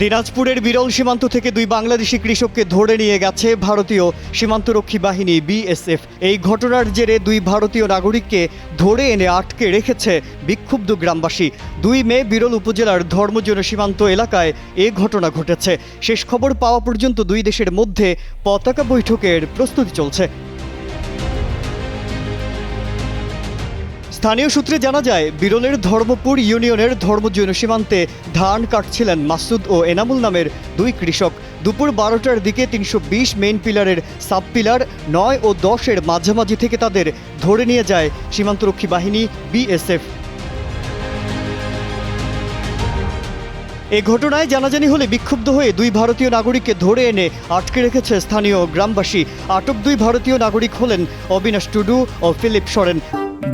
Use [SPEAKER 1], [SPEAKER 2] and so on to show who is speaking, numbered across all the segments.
[SPEAKER 1] দিনাজপুরের বিরল সীমান্ত থেকে দুই বাংলাদেশি কৃষককে ধরে নিয়ে গেছে ভারতীয় সীমান্তরক্ষী বাহিনী বিএসএফ। এই ঘটনার জেরে দুই ভারতীয় নাগরিককে ধরে এনে আটকে রেখেছে বিক্ষুব্ধ গ্রামবাসী। 2 মে বিরল উপজেলার ধর্মজন্য সীমান্ত এলাকায় এ ঘটনা ঘটেছে। শেষ খবর পাওয়া পর্যন্ত দুই দেশের মধ্যে পতাকা বৈঠকের প্রস্তুতি চলছে। স্থানীয় সূত্রে জানা যায়, বিরলের ধর্মপুর ইউনিয়নের ধর্মজৈন সীমান্তে ধান কাটছিলেন মাসুদ ও এনামুল নামের দুই কৃষক। দুপুর 12টার দিকে 320 মেইন পিলারের সাব পিলার 9 ও 10-এর মাঝামাঝি থেকে তাদের ধরে নিয়ে যায় সীমান্তরক্ষী বাহিনী বিএসএফ। এ ঘটনায় জানাজানি হলে বিক্ষুব্ধ হয়ে দুই ভারতীয় নাগরিককে ধরে এনে আটকে রেখেছে স্থানীয় গ্রামবাসী। আটক দুই ভারতীয় নাগরিক হলেন অবিনাশ টুডু ও ফিলিপ সরেন।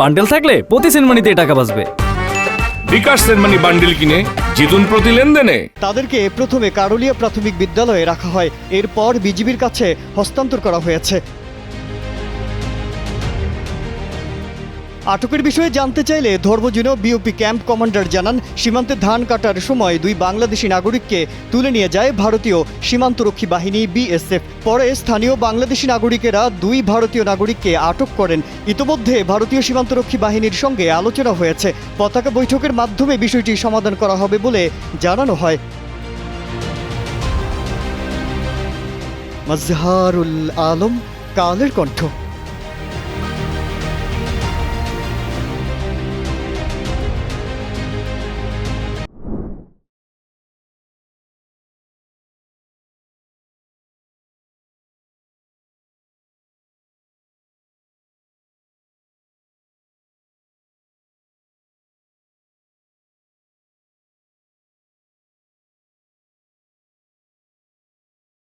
[SPEAKER 2] বান্ডেল থাকলে প্রতি সেনমানিতে টাকা বাঁচবে।
[SPEAKER 3] বিকাশ সেনমানি বান্ডেল কিনে জিতুন প্রতি লেনদেনে।
[SPEAKER 1] তাদেরকে প্রথমে কারুলিয়া প্রাথমিক বিদ্যালয়ে রাখা হয়, এরপর বিজিবির কাছে হস্তান্তর করা হয়েছে। আটকের বিষয়ে জানতে চাইলে ধর্মজৈন বিওপি ক্যাম্প কমান্ডার জানান, সীমান্তে ধান কাটার সময় দুই বাংলাদেশি নাগরিককে তুলে নিয়ে যায় ভারতীয় সীমান্তরক্ষী বাহিনী বিএসএফ। পরে স্থানীয় বাংলাদেশি নাগরিকেরা দুই ভারতীয় নাগরিককে আটক করেন। ইতোমধ্যে ভারতীয় সীমান্তরক্ষী বাহিনীর সঙ্গে আলোচনা হয়েছে। পতাকা বৈঠকের মাধ্যমে বিষয়টি সমাধান করা হবে বলে জানানো হয়। মাজহারুল আলম, কালের কণ্ঠ।